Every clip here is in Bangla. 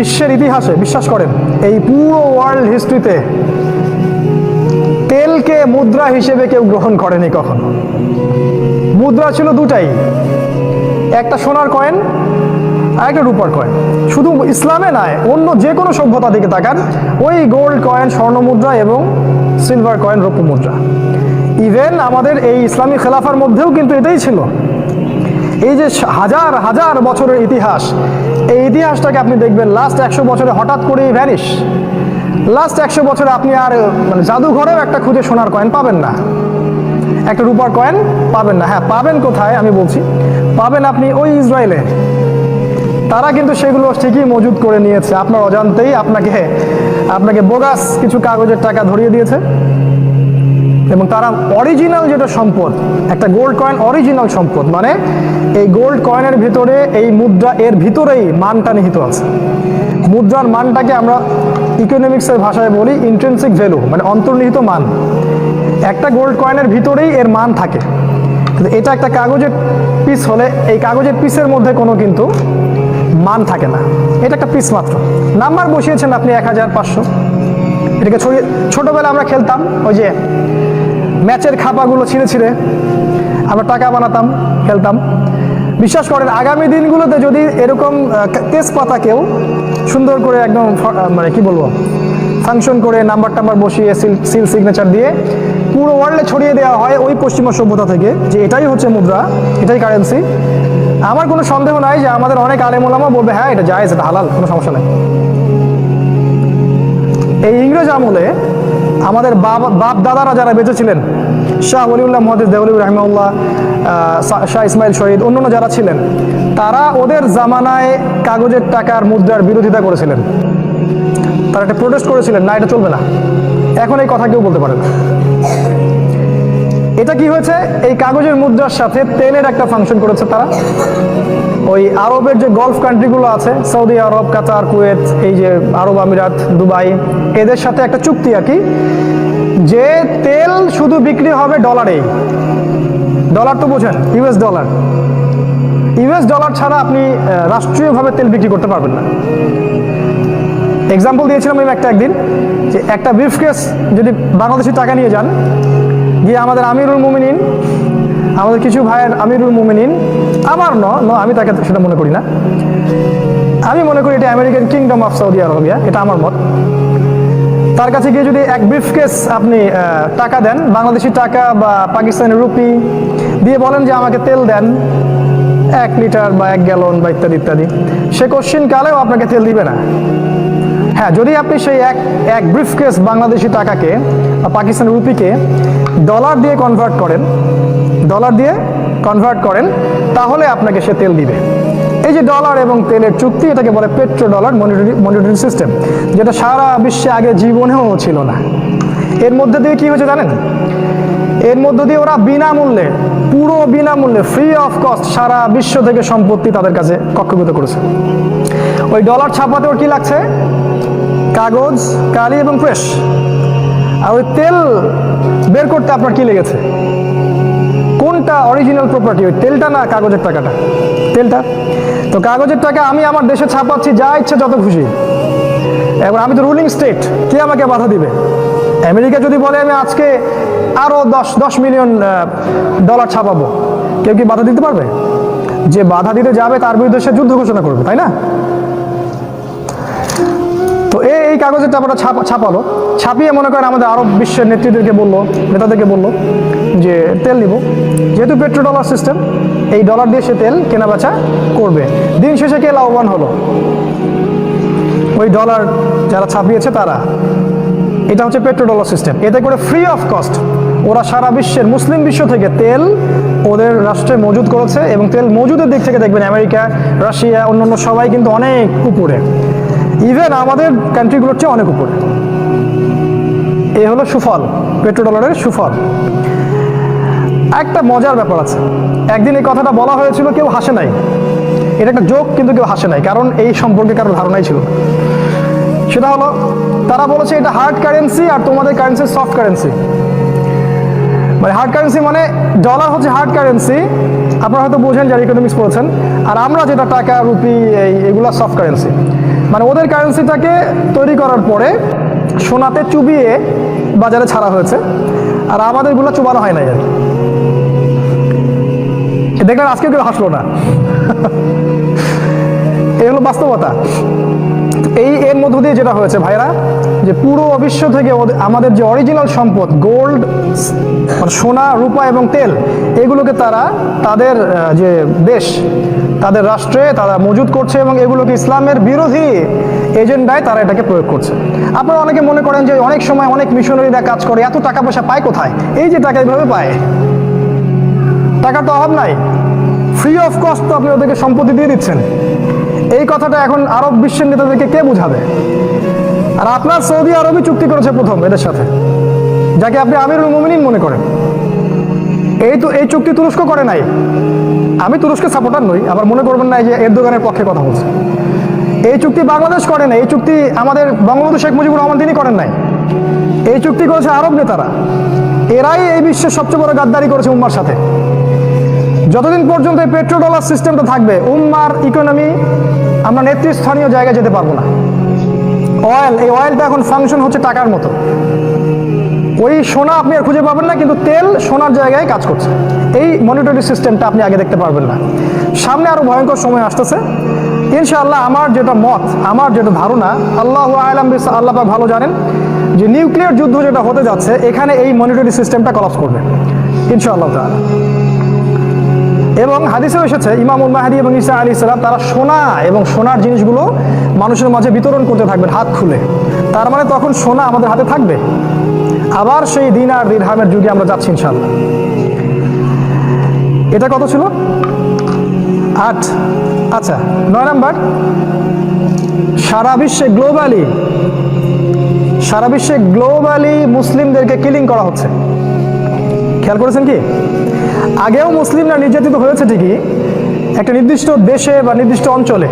বিশ্বের ইতিহাসে বিশ্বাস করেন এই পুরো ওয়ার্ল্ড হিস্ট্রিতে তেলকে মুদ্রা হিসেবে কেউ গ্রহণ করেনি কখনো। মুদ্রা ছিল দুটাই, একটা সোনার কয়েন আর একটা রূপার কয়েন। শুধু ইসলামে নয়, অন্য যে কোনো সভ্যতা দিকে তাকান, ওই গোল্ড কয়েন স্বর্ণ মুদ্রা এবং সিলভার কয়েন রৌপ্য মুদ্রা। ইভেন আমাদের এই ইসলামী খেলাফার মধ্যেও কিন্তু এটাই ছিল। এই যে হাজার হাজার বছরের ইতিহাস, এই ইতিহাসটাকে আপনি দেখবেন লাস্ট 100 বছরে হঠাৎ করেই ভ্যানিশ। লাস্ট 100 বছরে আপনি আর মানে জাদুঘরেও একটা খুঁজে সোনার কয়েন পাবেন না, একটা রূপার কয়েন পাবেন না। হ্যাঁ, পাবেন কোথায় আমি বলছি, পাবেন আপনি ওই ইসরায়েলে। তারা কিন্তু সেগুলো ঠিকই মজুদ করে নিয়েছে, আপনার অজান্তেই আপনাকে বোগাস কিছু কাগজের টাকা ধরিয়ে দিয়েছে। এবং তারা অরিজিনাল যেটা সম্পদ, একটা গোল্ড কয়েন অরিজিনাল সম্পদ, মানে এই গোল্ড কয়েনের ভিতরে, এই মুদ্রা এর ভিতরেই মানটা নিহিত আছে। মুদ্রার মানটাকে আমরা ইকোনমিক্সের ভাষায় বলি ইন্ট্রিনসিক ভ্যালু, মানে অন্তর্নিহিত মান। একটা গোল্ড কয়েনের ভিতরেই এর মান থাকে। এটা একটা কাগজের পিস হলে এই কাগজের পিসের মধ্যে কোনো কিন্তু মান থাকে না, এটা একটা পিস মাত্র। নাম্বার বসিয়েছেন আপনি 1000-500, এটাকে ছড়িয়ে, ছোটবেলা আমরা খেলতাম ওই যে ম্যাচের খাপাগুলো ছিঁড়ে ছিঁড়ে আমরা টাকা বানাতাম, খেলতাম। বিশ্বাস করেন আগামী দিনগুলোতে যদি এরকম তেজপাতাকেও সুন্দর করে একদম মানে কি বলবো ফাংশন করে নাম্বার টাম্বার বসিয়ে সিল সিগনেচার দিয়ে পুরো ওয়ার্ল্ডে ছড়িয়ে দেওয়া হয় ওই পশ্চিমা সভ্যতা থেকে যে এটাই হচ্ছে মুদ্রা, এটাই কারেন্সি, আমার কোনো সন্দেহ নাই যে আমাদের অনেক আলেম ওলামা বলবে হ্যাঁ এটা জায়েজ, এটা হালাল, কোনো সমস্যা নেই। এই ইংরেজ আমলে আমাদের বাপ দাদারা যারা বেঁচে ছিলেন, শাহ ওলিউল্লাহ মুহাদ্দিস দেওলভী রাহিমাহুল্লাহ, শাহ ইসমাইল শহীদ, অন্যান্য যারা ছিলেন, তারা ওদের জামানায় কাগজের টাকার মুদ্রার বিরোধিতা করেছিলেন। তারা একটা প্রোটেস্ট করেছিলেন, না এটা চলবে না। এখন এই কথা কেউ বলতে পারে না। এটা কি হয়েছে, এই কাগজের মুদ্রার সাথে তেলের একটা ফাংশন করেছে তারা। ওই আরবের যে গলফ কান্ট্রিগুলো আছে, সৌদি আরব, কাতার, কুয়েত, এই যে আরব আমিরাত, দুবাই, এদের সাথে একটা চুক্তি আর কি, যে তেল শুধু বিক্রি হবে ডলারেই। ডলার তো বোঝেন, ইউএস ডলার। ইউএস ডলার ছাড়া আপনি রাষ্ট্রীয়ভাবে তেল বিক্রি করতে পারবেন না। এক্সাম্পল দিয়েছিলাম আমি একদিন, যে একটা ব্রিফকেস যদি বাংলাদেশি টাকা নিয়ে যান, গিয়ে আমাদের আমিরুল মুমিনিন, আমাদের কিছু ভাইয়ের আমিরুল মুমিনিন, আমার আমি তাকে সেটা মনে করি না, আমি মনে করি এটা American kingdom of Saudi Arabia, এটা আমার মত। তার কাছে গিয়ে যদি এক ব্রিফকেস আপনি টাকা দেন, বাংলাদেশি টাকা বা পাকিস্তানি রুপি দিয়ে বলেন যে আমাকে তেল দেন 1 লিটার বা 1 গ্যালন বা ইত্যাদি ইত্যাদি, সে কোশ্চিন কালেও আপনাকে তেল দিবে না। হ্যাঁ, যদি আপনি সেই এক ব্রিফকেস বাংলাদেশি টাকাকে বা পাকিস্তানি রুপিকে ডলার দিয়ে কনভার্ট করেন, তাহলে আপনাকে সে তেল দিবে। এই যে ডলার এবং তেলের চুক্তি, এটাকে বলে পেট্রো ডলার মনিটরি সিস্টেম, যেটা সারা বিশ্বে আগে জীবনেও ছিল না। এর মধ্যে দিয়ে কি হয়েছে জানেন, এর মধ্য দিয়ে ওরা বিনামূল্যে, পুরো বিনামূল্যে, ফ্রি অফ কস্ট সারা বিশ্ব থেকে সম্পত্তি তাদের কাছে কক্ষভূত করেছে। ওই ডলার ছাপাতে ওর কি লাগছে, কাগজ, কালি এবং প্রেস। আর ওই তেল বের করতে আপনার কি লেগেছে, কোনটা অরিজিনাল প্রপার্টি, ওই তেলটা না কাগজের টাকাটা? তেলটা। তো কাগজের টাকা আমি আমার দেশে ছাপাচ্ছি যা ইচ্ছে যত খুশি, এবার আমি তো রুলিং স্টেট, কে আমাকে বাধা দিবে? আমেরিকা যদি বলে আমি আজকে আরো 10 মিলিয়ন ডলার ছাপাবো, কেউ কি বাধা দিতে পারবে? যে বাধা দিতে যাবে তার বিরুদ্ধে সে যুদ্ধ ঘোষণা করবে, তাই না? তো এই কাগজের টাকাটা ছাপালো, ছাপিয়ে মনে করেন আমাদের আরব বিশ্বের নেতাদেরকে বললো যে তেল নিব, যেহেতু পেট্রো ডলার সিস্টেম, এই ডলার দিয়ে সে তেল কেনা বেচা করবে। দিন শেষে কে লাভবান হলো? ওই ডলার যারা ছাপিয়েছে তারা। এটা হচ্ছে পেট্রো ডলার সিস্টেম। এতে করে ফ্রি অফ কস্ট ওরা সারা বিশ্বের মুসলিম বিশ্ব থেকে তেল ওদের রাষ্ট্রে মজুদ করেছে, এবং তেল মজুদের দিক থেকে দেখবেন আমেরিকা, রাশিয়া, অন্যান্য সবাই কিন্তু অনেক উপরে, ইভেন আমাদের কান্ট্রিগুলোর চেয়ে অনেক উপরে। এ হলো সুফল, পেট্রো ডলারের সুফল। একটা মজার ব্যাপার আছে, একদিন এই কথাটা বলা হয়েছিল, কেউ হাসে নাই। এটা একটা জোক, কিন্তু কেউ হাসে নাই, কারণ এই সম্পর্কে কারো ধারণাই ছিল না। সেটা হলো, তারা বলেছে এটা হার্ড কারেন্সি আর তোমাদের কারেন্সি সফট কারেন্সি। মানে হার্ড কারেন্সি মানে ডলার হচ্ছে হার্ড কারেন্সি, আপনারা হয়তো বোঝেন যারা ইকোনমিক্স পড়েছেন, আর আমরা যেটা টাকা, রুপি, এগুলা সফট কারেন্সি। মানে ওদের কারেন্সিটাকে তৈরি করার পরে সোনাতে চুবিয়ে বাজারে ছাড়া হয়েছে, আর আমাদেরগুলো চুবানো হয় নাই আর কি। দেখলেন আজকে কেউ হাসলো না। এই হলো বাস্তবতা। এর মধ্য দিয়ে যেটা হয়েছে ভাইরা, যে পুরো বিশ্ব থেকে আমাদের যে অরিজিনাল সম্পদ গোল্ড, মানে সোনা, রূপা এবং তেল, এগুলোকে তারা তাদের যে দেশ, তাদের রাষ্ট্রে তারা মজুদ করছে এবং এগুলোকে ইসলামের বিরোধী এজেন্ডায় তারা এটাকে প্রয়োগ করছে। আপনারা অনেকে মনে করেন যে অনেক সময় অনেক মিশনারিরা কাজ করে, এত টাকা পয়সা পায় কোথায়? এই যে টাকা এইভাবে পায়, টাকার তো অভাব নাই, ফ্রি অফ কস্ট তো আপনি ওদেরকে সম্পত্তি দিয়ে দিচ্ছেন। এই কথাটা এখন আরব বিশ্বের নেতাদেরকে কে বুঝাবে? আর আপনার সৌদি আরবই চুক্তি করেছে প্রথম এদের সাথে, যাকে আপনি আমিরুল মুমিনিন মনে করেন। এই চুক্তি তুরস্ক করে নাই। আমি তুরস্কের সাপোর্টার নই, আবার মনে করবেন না যে এরদোগানের পক্ষে কথা বলছে। এই চুক্তি বাংলাদেশ করে নাই, এই চুক্তি আমাদের বঙ্গবন্ধু শেখ মুজিবুর রহমান তিনি করেন নাই। এই চুক্তি করেছে আরব নেতারা। এরাই এই বিশ্বের সবচেয়ে বড় গাদ্দারি করেছে উম্মার সাথে। যতদিন পর্যন্ত এই পেট্রো ডলার সিস্টেমটা থাকবে, উম্মার ইকোনমি আমরা নেতৃস্থানীয় জায়গায় যেতে পারবো না। এই অয়েলটা এখন ফাংশন হচ্ছে টাকার মতো। ওই সোনা আপনি আর খুঁজে পাবেন না, কিন্তু তেল সোনার জায়গায় কাজ করছে। এই মনিটরি সিস্টেমটা আপনি আগে দেখতে পারবেন না। সামনে আরো ভয়ঙ্কর সময় আসতেছে ইনশাআল্লাহ। আমার যেটা মত, আমার যেটা ধারণা, আল্লাহু আ'লাম বিস, আল্লাহ পাক ভালো জানেন, যে নিউক্লিয়ার যুদ্ধ যেটা হতে যাচ্ছে, এখানে এই মনিটরি সিস্টেমটা কলাপস করবে ইনশাআল্লাহ তাআলা। এবং হাদিসেও এসেছে ইমামুল মাহদী এবং ঈসা আলাইহিস সালাম তারা সোনা এবং সোনার জিনিসগুলো মানুষের মাঝে বিতরণ করতে থাকবেন হাত খুলে। তার মানে তখন সোনা আমাদের হাতে থাকবে। আবার সেই দিনার দিরহামের যুগে আমরা যাচ্ছি ইনশাআল্লাহ। এটা কত ছিল? 8। আচ্ছা, 9 নাম্বার, সারা বিশ্বে গ্লোবালি মুসলিমদেরকে কিলিং করা হচ্ছে। খেয়াল করেছেন কি? আগেও মুসলিমরা নির্যাতিত হয়েছে ঠিকই, একটা নির্দিষ্ট দেশে বা নির্দিষ্ট অঞ্চলে,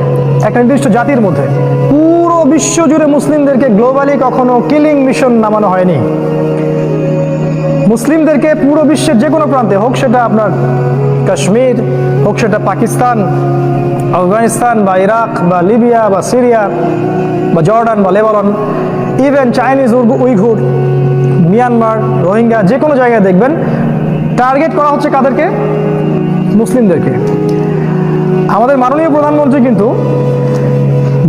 একটা নির্দিষ্ট জাতির মধ্যে। পুরো বিশ্ব জুড়ে মুসলিমদেরকে গ্লোবালি কখনো কিলিং মিশন নামানো হয়নি। মুসলিমদেরকে পুরো বিশ্বের যে কোনো প্রান্তে, হোক সেটা আপনার কাশ্মীর, হোক সেটা পাকিস্তান, আফগানিস্তান বা ইরাক বা লিবিয়া বা সিরিয়া বা জর্ডান বা Lebanon, even Chinese Uyghur, Myanmar, Rohingya, যে কোনো জায়গায় দেখবেন টার্গেট করা হচ্ছে কাদেরকে? মুসলিমদেরকে। আমাদের মাননীয় প্রধানমন্ত্রী কিন্তু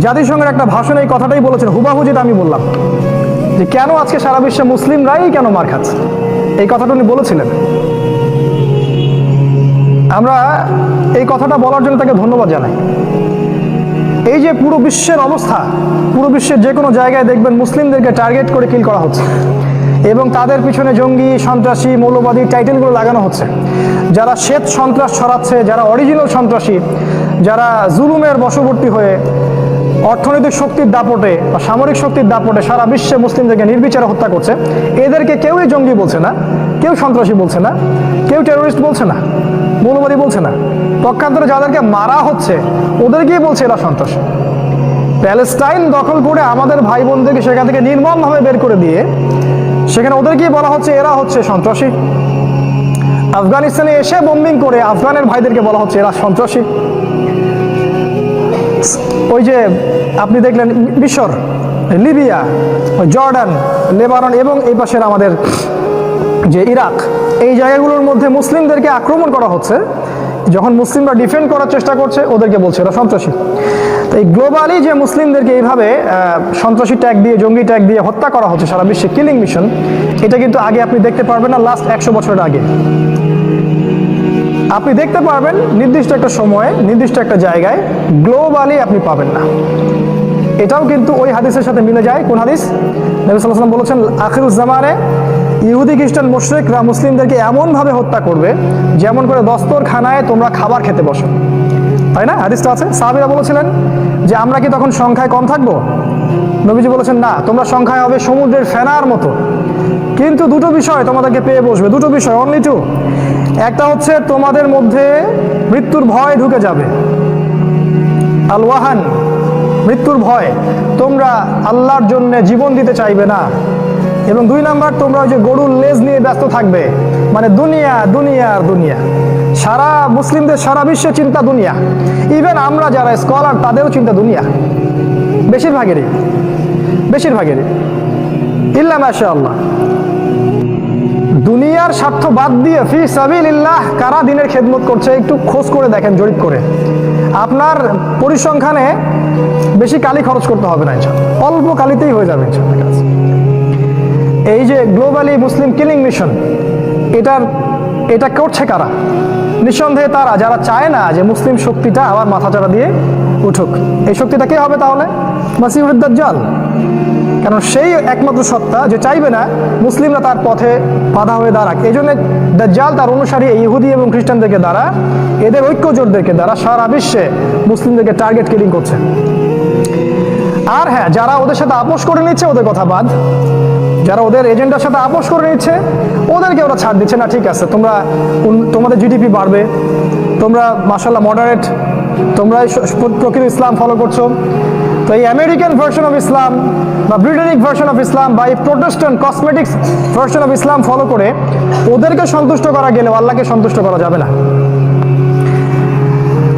জাতিসংঘের একটা ভাষণে এই কথাটাই বলেছেন, হুবাহু যেটা আমি বললাম, যে কেন আজকে সারা বিশ্বে মুসলিমরাই কেন মার খাচ্ছে, এই কথাটা উনি বলেছিলেন। আমরা এই কথাটা বলার জন্য তাকে ধন্যবাদ জানাই। এই যে পুরো বিশ্বের অবস্থা, পুরো বিশ্বের যে কোনো জায়গায় দেখবেন মুসলিমদেরকে টার্গেট করে কিল করা হচ্ছে এবং তাদের পিছনে জঙ্গি, সন্ত্রাসী, মৌলবাদী টাইটেলগুলো লাগানো হচ্ছে। যারা শ্বেত সন্ত্রাস ছড়াচ্ছে, যারা অরিজিনাল সন্ত্রাসী, যারা জুলুমের বশবর্তী হয়ে অর্থনৈতিক শক্তির দাপটে বা সামরিক শক্তির দাপটে সারা বিশ্বে মুসলিমদেরকে নির্বিচারে হত্যা করছে, এদেরকে কেউই জঙ্গি বলছে না, কেউ সন্ত্রাসী বলছে না, কেউ টেরোরিস্ট বলছে না, মৌলবাদী বলছে না। পক্ষান্তরে যাদেরকে মারা হচ্ছে ওদেরকেই বলছে এরা সন্ত্রাসী। প্যালেস্টাইন দখল করে আমাদের ভাই বোনদেরকে সেখান থেকে নির্মমভাবে বের করে দিয়ে সেখানে ওদেরকেই বলা হচ্ছে এরা হচ্ছে সন্ত্রাসী। আফগানিস্তানে এসে বোম্বিং করে আফগানের ভাইদেরকে বলা হচ্ছে এরা সন্ত্রাসী। ওই যে আপনি দেখলেন মিশর, লিবিয়া, জর্ডান, লেবানন এবং এই পাশের আমাদের যে ইরাক, এই জায়গাগুলোর মধ্যে মুসলিমদেরকে আক্রমণ করা হচ্ছে। যখন মুসলিমরা ডিফেন্ড করার চেষ্টা করছে ওদেরকে বলছে এরা সন্ত্রাসী। তো এই গ্লোবালি যে মুসলিমদেরকে এইভাবে সন্ত্রাসী ট্যাগ দিয়ে, জঙ্গি ট্যাগ দিয়ে হত্যা করা হচ্ছে সারা বিশ্বে, কিলিং মিশন, এটা কিন্তু আগে আপনি দেখতে পারবেন না। লাস্ট 100 বছরের আগে আপনি দেখতে পারবেন নির্দিষ্ট একটা সময়ে, নির্দিষ্ট একটা জায়গায়, গ্লোবালি আপনি পাবেন না। এটাও কিন্তু ওই হাদিসের সাথে মিলে যায়। কোন হাদিস? নবী সাল্লাল্লাহু আলাইহি ওয়াসাল্লাম বলেছেন, আখিরুজ জামানে ইহুদি খ্রিস্টান মুশরিকরা মুসলিমদেরকে এমনভাবে হত্যা করবে যেমন করে দস্তরখানায় তোমরা খাবার খেতে বসো, তাই না? হাদিসটা আছে। সাহাবীরা বলেছিলেন যে আমরা কি তখন সংখ্যায় কম থাকবো? নবীজি বলেছেন না, তোমরা সংখ্যায় হবে সমুদ্রের ফেনার মতো, কিন্তু দুটো বিষয় তোমাদেরকে পেয়ে বসবে, দুটো বিষয়, অনলি টু। একটা হচ্ছে তোমাদের মধ্যে মৃত্যুর ভয় ঢুকে যাবে, আল ওয়াহান, মৃত্যুর ভয়, তোমরা আল্লাহর জন্য জীবন দিতে চাইবে না। এবং 2 নাম্বার, তোমরা ওই যে গরুর লেজ নিয়ে ব্যস্ত থাকবে, মানে দুনিয়া দুনিয়া আর দুনিয়া। সারা মুসলিমদের সারা বিশ্বের চিন্তা দুনিয়া, ইভেন আমরা যারা স্কলার তাদেরও চিন্তা দুনিয়া। বেশিরভাগেরই ইল্লা মাশাআল্লাহ। দুনিয়ার স্বার্থ বাদ দিয়ে ফি সাবিলিল্লাহ কারা দিনের খেদমত করছে একটু খোঁজ করে দেখেন, জরিপ করে। আপনার পরিসংখ্যানে বেশি কালি খরচ করতে হবে না, ইনশাআল্লাহ অল্প কালিতেই হয়ে যাবে ইনশাআল্লাহ কাজ। এই যে গ্লোবালি মুসলিম কিলিং মিশন, এটা করছে কারা? নিঃসন্দেহে তারা যারা চায় না যে মুসলিম শক্তিটা আবার মাথাচাড়া দিয়ে উঠুক। এই শক্তিটা কে হবে তাহলে? মাসিহুদ দাজ্জাল। কারণ সেই একমাত্র সত্তা যে চাইবে না মুসলিমরা তার পথে বাধা হয়ে দাঁড়াক। এই জন্য দাজ্জাল তার অনুসারী ইহুদি এবং খ্রিস্টানদেরকে দ্বারা, এদের ঐক্যজোটদেরকে দ্বারা সারা বিশ্বে মুসলিমদেরকে টার্গেট কিলিং করছে। আর হ্যাঁ, যারা ওদের সাথে আপোষ করে নিচ্ছে ওদের কথা বাদ, যারা ওদের এজেন্ডার সাথে আপোষ করে নিচ্ছে ওদেরকে ওরা ছাড় দিচ্ছে না। ঠিক আছে, তোমাদের জিডিপি বাড়বে, তোমরা মাশাআল্লাহ মডারেট, তোমরা প্রকৃত ইসলাম ফলো করছো, তো এই আমেরিকান ভার্সন অফ ইসলাম বা ব্রিটেনিক ভার্সন অফ ইসলাম বা এই Protestant cosmetics version of Islam follow করে ওদেরকে সন্তুষ্ট করা গেলেও আল্লাহকে সন্তুষ্ট করা যাবে না।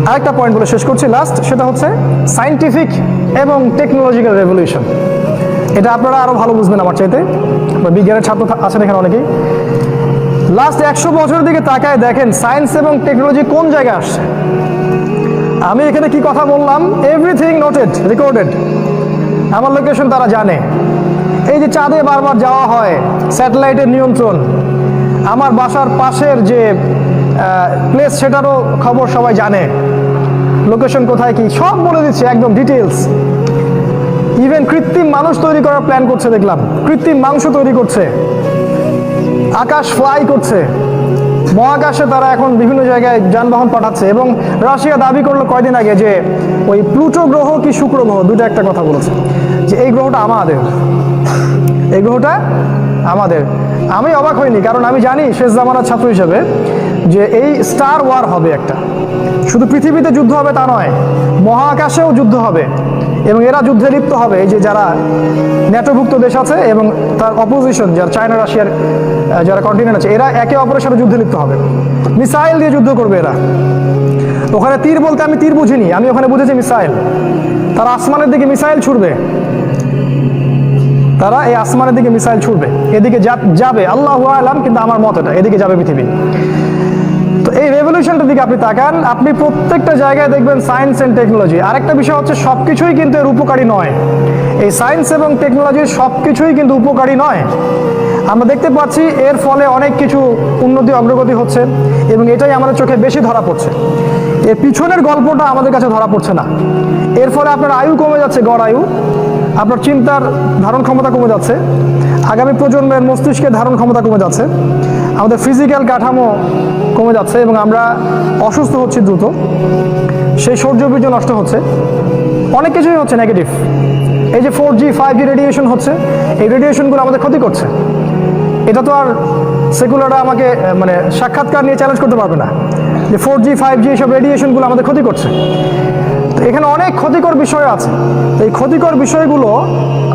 আরেকটা পয়েন্ট বলে শেষ করছি, লাস্ট, সেটা হচ্ছে সায়েন্টিফিক এবং টেকনোলজিক্যাল রেভলিউশন। এটা আপনারা আরো ভালো বুঝবেন আমার চাইতে, বিজ্ঞানের ছাত্র আছেন এখানে অনেকেই। লাস্ট 100 বছরের দিকে তাকায় দেখেন সায়েন্স এবং টেকনোলজি কোন জায়গায় আসছে। আমি এখানে কি কথা বললাম, এভরিথিং নোটেড, রেকর্ডেড। আমার লোকেশন তারা জানে। এই যে চাঁদে বারবার যাওয়া হয়, স্যাটেলাইটের নিয়ন্ত্রণ, আমার বাসার পাশের যে প্লেস সেটারও খবর সবাই জানে, লোকেশন কোথায় কি সব বলে দিচ্ছে একদম ডিটেলস। ইভেন কৃত্রিম মানুষ তৈরি করার প্ল্যান করছে দেখলাম, কৃত্রিম মাংস তৈরি করছে, আকাশ ফ্লাই করছে, মহাকাশে তারা এখন বিভিন্ন জায়গায় যানবাহন পাঠাচ্ছে। এবং রাশিয়া দাবি করলো কয়দিন আগে যে ওই প্লুটো গ্রহ কি শুক্র গ্রহ, দুটো একটা কথা বলেছে, যে এই গ্রহটা আমাদের, এই গ্রহটা আমাদের। আমি অবাক হইনি, কারণ আমি জানি শেষ জামানার ছাত্র হিসেবে যে এই স্টার ওয়ার হবে একটা, শুধু পৃথিবীতে যুদ্ধ হবে তা নয়, মহাকাশেও যুদ্ধ হবে এবং এরা যুদ্ধে লিপ্ত হবে। এই যে যারা ন্যাটোভুক্ত দেশ আছে এবং তার অপোজিশন যারা চায়না রাশিয়ার যারা কন্টিনেন্ট আছে, এরা একে অপরের সাথে যুদ্ধে লিপ্ত হবে, মিসাইল দিয়ে যুদ্ধ করবে এরা। ওখানে তীর বলতে আমি তীর বুঝিনি, আমি ওখানে বুঝেছি মিসাইল। তারা আসমানের দিকে মিসাইল ছুড়বে, তারা এই আসমানের দিকে মিসাইল ছুড়বে, এদিকে যাবে আল্লাহু আলাম, কিন্তু আমার মত এটা এদিকে যাবে পৃথিবী। তো এই রেভলিউশনটার দিকে আপনি তাকান, আপনি প্রত্যেকটা জায়গায় দেখবেন সায়েন্স এন্ড টেকনোলজি। আরেকটা বিষয় হচ্ছে সবকিছুই কিন্তু এর উপকারী নয়, এই সায়েন্স এবং টেকনোলজির সবকিছুই কিন্তু উপকারী নয়। আমরা দেখতে পাচ্ছি এর ফলে অনেক কিছু উন্নতি অগ্রগতি হচ্ছে এবং এটাই আমাদের চোখে বেশি ধরা পড়ছে। এর পিছনের গল্পটা আমাদের কাছে ধরা পড়ছে না। এর ফলে আপনার আয়ু কমে যাচ্ছে, গড় আয়ু, আপনার চিন্তার ধারণ ক্ষমতা কমে যাচ্ছে, আগামী প্রজন্মের মস্তিষ্কের ধারণ ক্ষমতা কমে যাচ্ছে, আমাদের ফিজিক্যাল কাঠামো কমে যাচ্ছে এবং আমরা অসুস্থ হচ্ছি দ্রুত, সেই সৌরবীর্য নষ্ট হচ্ছে, অনেক কিছুই হচ্ছে নেগেটিভ। এই যে 4G 5G রেডিয়েশন হচ্ছে, এই রেডিয়েশনগুলো আমাদের ক্ষতি করছে। এটা তো আর সেকুলাররা আমাকে মানে সাক্ষাৎকার নিয়ে চ্যালেঞ্জ করতে পারবে না যে 4G 5G এইসব রেডিয়েশনগুলো আমাদের ক্ষতি করছে। তো এখানে অনেক ক্ষতিকর বিষয় আছে। তো এই ক্ষতিকর বিষয়গুলো,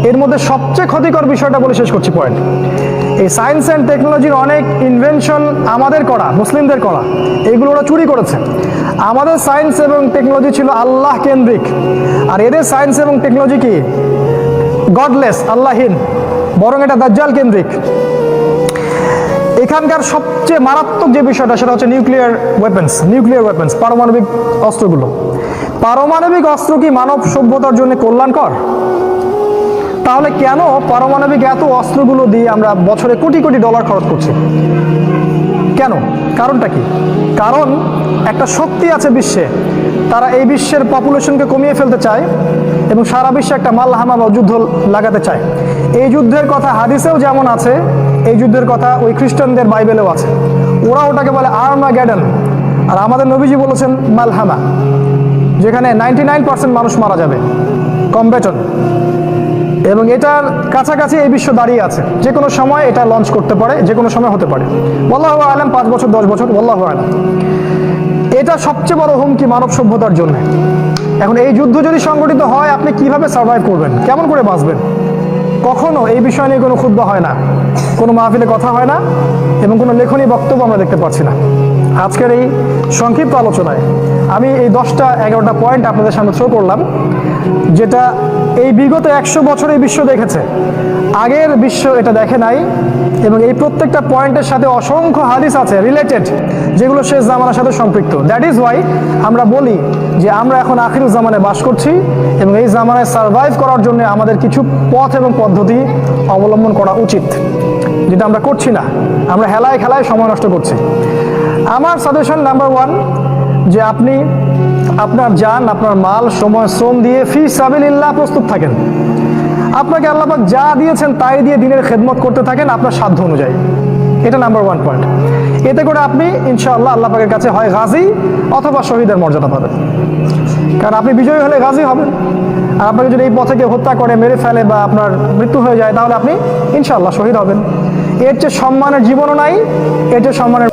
এর মধ্যে সবচেয়ে ক্ষতিকর বিষয়টা বলে শেষ করছি পয়েন্ট, এই সায়েন্স অ্যান্ড টেকনোলজির অনেক ইনভেনশন আমাদের করা, মুসলিমদের করা, এইগুলো ওরা চুরি করেছে। আমাদের সায়েন্স এবং টেকনোলজি ছিল আল্লাহ কেন্দ্রিক, আর এদের সায়েন্স এবং টেকনোলজি কি গডলেস, আল্লাহীন, বরং এটা দাজ্জাল কেন্দ্রিক। এখানকার সবচেয়ে মারাত্মক যে বিষয়টা সেটা হচ্ছে নিউক্লিয়ার ওয়েপন্স, পারমাণবিক অস্ত্রগুলো। পারমাণবিক অস্ত্র কি মানব সভ্যতার জন্য কল্যাণকর? তাহলে কেন পারমাণবিক এত অস্ত্রগুলো দিয়ে আমরা বছরে কোটি কোটি ডলার খরচ করছি? কেন? কারণটা কি? কারণ একটা শক্তি আছে বিশ্বে, তারা এই বিশ্বের পপুলেশনকে কমিয়ে ফেলতে চায় এবং সারা বিশ্বে একটা মালহামা বা যুদ্ধ লাগাতে চায়। এই যুদ্ধের কথা হাদিসেও যেমন আছে, এই যুদ্ধের কথা ওই খ্রিস্টানদের বাইবেলেও আছে। ওরা ওটাকে বলে আর্মাগেডন, আর আমাদের নবীজি বলেছেন মালহামা, যেখানে 99% মানুষ মারা যাবে, কমব্যাটন। এবং এটার কাছাকাছি এই বিশ্ব দাঁড়িয়ে আছে, যে কোনো সময় এটা লঞ্চ করতে পারে, যে কোনো সময় হতে পারে। আল্লাহু আলাম, 5 বছর 10 বছর, আল্লাহু আলাম। এটা সবচেয়ে বড় হুমকি মানব সভ্যতার জন্য। এখন এই যুদ্ধ যদি সংগঠিত হয়, আপনি কিভাবে সার্ভাইভ করবেন, কেমন করে বাঁচবেন? কখনো এই বিষয় নিয়ে কোনো খুতবা হয় না, কোনো মাহফিলে কথা হয় না এবং কোনো লেখনী বক্তব্য আমরা দেখতে পাচ্ছি না। আজকের এই সংক্ষিপ্ত আলোচনায় আমি এই 10টা 11টা পয়েন্ট আপনাদের সামনে থ্রো করলাম। যেটা এই বিগত 100 বছরে বিশ্ব দেখেছে, আগের বিশ্ব এটা দেখে নাই। এবং এই প্রত্যেকটা পয়েন্টের সাথে অসংখ্য হাদিস আছে রিলেটেড, যেগুলো শেষ জামানার সাথে সম্পৃক্ত। দ্যাট ইজ ওয়াই আমরা বলি যে আমরা এখন আখিরুজ জামানে বাস করছি এবং এই জামানায় সার্ভাইভ করার জন্য আমাদের কিছু পথ এবং পদ্ধতি অবলম্বন করা উচিত, যেটা আমরা করছি না। আমরা হেলায় খেলায় সময় নষ্ট করছি। আমার সাজেশন নাম্বার 1, যে আপনি আপনার জান, আপনার মাল, সময়, শ্রম দিয়ে ফি সাবিলিল্লাহ প্রস্তুত থাকেন। আপনাকে আল্লাহ পাক যা দিয়েছেন তাই দিয়ে দিনের খেদমত করতে থাকেন আপনার সাধ্য অনুযায়ী। এটা নাম্বার 1 পয়েন্ট। এতে করে আপনি ইনশাআল্লাহ আল্লাহ পাকের কাছে হয় গাজী অথবা শহীদের মর্যাদা পাবেন। কারণ আপনি বিজয়ী হলে গাজী হবেন, আর আপনাকে যদি এই পথে কেউ হত্যা করে, মেরে ফেলে বা আপনার মৃত্যু হয়ে যায়, তাহলে আপনি ইনশাআল্লাহ শহীদ হবেন। এর চেয়ে সম্মানের জীবনও নাই, এর চেয়ে সম্মানের